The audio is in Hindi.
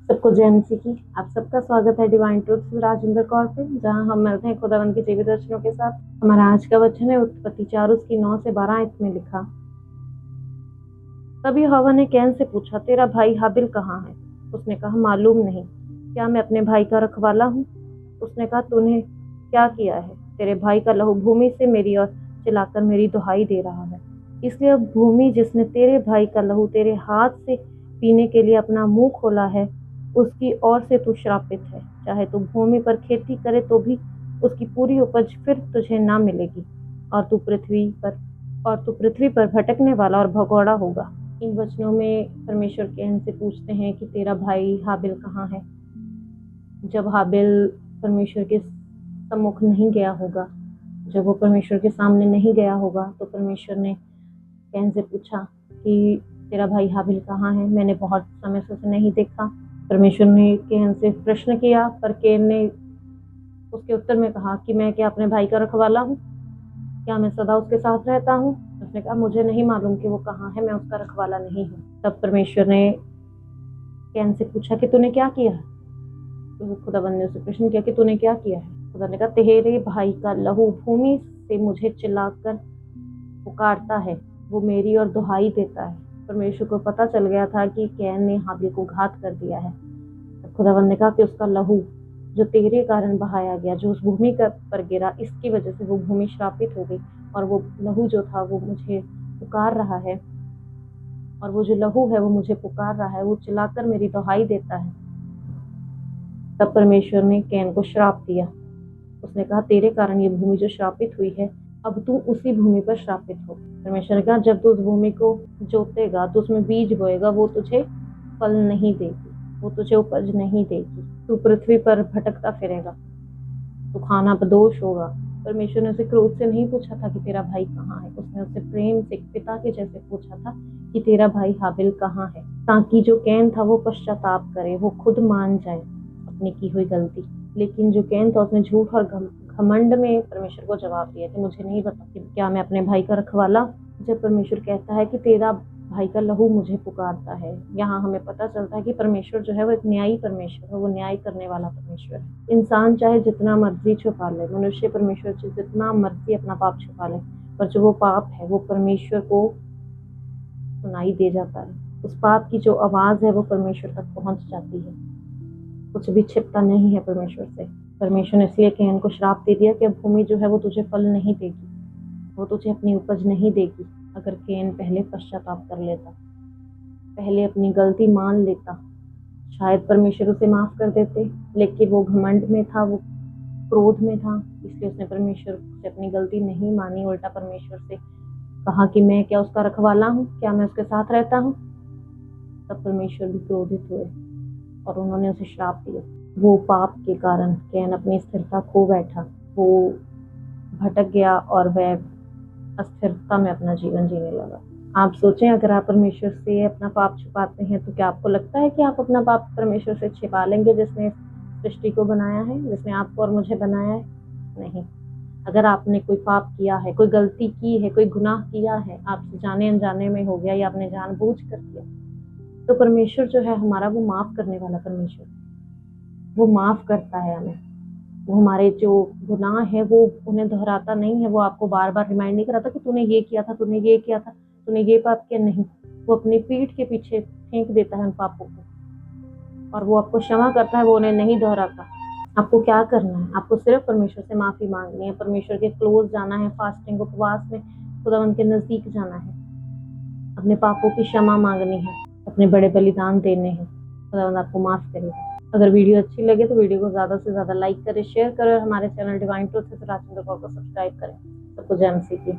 सबको जय मसीह की। आप सबका स्वागत है डिवाइन ट्रूथ राजेंद्र कौर पे, जहां हम मिलते हैं खुदावंद के जीवित दर्शनों के साथ। हमारा आज का वचन है उत्पत्ति 4 उसकी 9 से 12 आयत में लिखा। तभी हवा ने कैन से पूछा, तेरा भाई हाबिल कहाँ है? उसने कहा, मालूम नहीं। क्या मैं अपने भाई का रखवाला हूँ? उसने कहा, तूने क्या किया है? तेरे भाई का लहू भूमि से मेरी ओर चिल्लाकर मेरी दुहाई दे रहा है। इसलिए अब भूमि जिसने तेरे भाई का लहू तेरे हाथ से पीने के लिए अपना मुंह खोला है, उसकी ओर से तू श्रापित है। चाहे तू भूमि पर खेती करे तो भी उसकी पूरी उपज फिर तुझे ना मिलेगी, और तू पृथ्वी पर भटकने वाला और भगौड़ा होगा। इन वचनों में परमेश्वर कैन से पूछते हैं कि तेरा भाई हाबिल कहाँ है। जब हाबिल परमेश्वर के सम्मुख नहीं गया होगा, जब वो परमेश्वर के सामने नहीं गया होगा, तो परमेश्वर ने कैन से पूछा कि तेरा भाई हाबिल कहाँ है? मैंने बहुत समय से उसे नहीं देखा। परमेश्वर ने कैन से प्रश्न किया, पर कैन ने उसके उत्तर में कहा कि मैं क्या अपने भाई का रखवाला हूँ? क्या मैं सदा उसके साथ रहता हूँ? उसने कहा, मुझे नहीं मालूम कि वो कहाँ है, मैं उसका रखवाला नहीं हूँ। तब परमेश्वर ने कैन से पूछा कि तूने क्या किया है? तो खुदाबंद ने उसे प्रश्न किया कि तूने क्या किया है? खुदा ने कहा, तेरे भाई का लहू भूमि से मुझे चिल्लाकर पुकारता है, वो मेरी और दुहाई देता है। परमेश्वर को पता चल गया था कि कैन ने हाबिल को घात कर दिया है। तब खुदाबंद ने कहा कि उसका लहू जो तेरे कारण बहाया गया, जो उस भूमि पर गिरा, इसकी वजह से वो भूमि श्रापित हो गई, और वो लहू जो था वो मुझे पुकार रहा है, और वो जो लहू है वो मुझे पुकार रहा है, वो चिल्लाकर मेरी दुहाई देता है। तब परमेश्वर ने कैन को श्राप दिया। उसने कहा, तेरे कारण ये भूमि जो श्रापित हुई है, अब तू उसी भूमि पर श्रापित हो। परमेश्वर ने कहा, जब तू उस भूमि को जोतेगा, तो उसमें बीज बोएगा, वो तुझे फल नहीं देगी, वो तुझे उपज नहीं देगी। तू पृथ्वी पर भटकता फिरेगा, तू खाना बदोश होगा। परमेश्वर ने उसे क्रोध से नहीं पूछा था कि तेरा भाई कहाँ है। उसने उससे प्रेम से पिता के जैसे पूछा था कि तेरा भाई हाबिल कहाँ है, ताकि जो कैन था वो पश्चाताप करे, वो खुद मान जाए अपनी की हुई गलती। लेकिन जो कैन था, उसने झूठ और घमंड में परमेश्वर को जवाब दिया कि मुझे नहीं पता कि क्या मैं अपने भाई का रखवाला। जब परमेश्वर कहता है कि तेरा भाई का लहू मुझे पुकारता है, यहाँ हमें पता चलता है कि परमेश्वर जो है वो एक न्यायी परमेश्वर है, वो न्याय करने वाला परमेश्वर है। इंसान चाहे जितना मर्जी छुपा ले, मनुष्य परमेश्वर से जितना मर्जी अपना पाप छुपा ले, पर जो वो पाप है वो परमेश्वर को सुनाई दे जाता है। उस पाप की जो आवाज है वो परमेश्वर तक पहुंच जाती है। कुछ भी छिपता नहीं है परमेश्वर से। परमेश्वर ने इसलिए कैन को श्राप दे दिया कि अब भूमि जो है वो तुझे फल नहीं देगी, वो तुझे अपनी उपज नहीं देगी। अगर कैन पहले पश्चाताप कर लेता, पहले अपनी गलती मान लेता, शायद परमेश्वर उसे माफ कर देते। लेकिन वो घमंड में था, वो क्रोध में था, इसलिए उसने परमेश्वर से अपनी गलती नहीं मानी। उल्टा परमेश्वर से कहा कि मैं क्या उसका रखवाला हूँ? क्या मैं उसके साथ रहता हूँ? तब परमेश्वर भी क्रोधित हुए और उन्होंने उसे श्राप दिया। वो पाप के कारण कैन अपनी स्थिरता खो बैठा, वो भटक गया और वह अस्थिरता में अपना जीवन जीने लगा। आप सोचें, अगर आप परमेश्वर से अपना पाप छुपाते हैं, तो क्या आपको लगता है कि आप अपना पाप परमेश्वर से छिपा लेंगे, जिसने सृष्टि को बनाया है, जिसने आपको और मुझे बनाया है? नहीं। अगर आपने कोई पाप किया है, कोई गलती की है, कोई गुनाह किया है, आपसे जाने अनजाने में हो गया या आपने जानबूझ कर किया, तो परमेश्वर जो है हमारा, वो माफ करने वाला परमेश्वर, वो माफ करता है हमें। वो हमारे जो गुनाह है वो उन्हें दोहराता नहीं है। वो आपको बार बार रिमाइंड नहीं कराता कि तूने ये किया था, तूने ये किया था, तूने ये पाप किया। नहीं, वो अपनी पीठ के पीछे फेंक देता है उन पापों को, और वो आपको क्षमा करता है, वो उन्हें नहीं दोहराता। आपको क्या करना है? आपको सिर्फ परमेश्वर से माफी मांगनी है, परमेश्वर के क्लोज जाना है, फास्टिंग उपवास में खुदावंद के नजदीक जाना है, अपने पापों की क्षमा मांगनी है, अपने बड़े बलिदान देने हैं। खुदावंद आपको माफ करेगा। अगर वीडियो अच्छी लगे तो वीडियो को ज़्यादा से ज़्यादा लाइक करें, शेयर करें, और हमारे channel divine truth Rajendra Kaur को सब्सक्राइब करें। सबको जय मसीह की।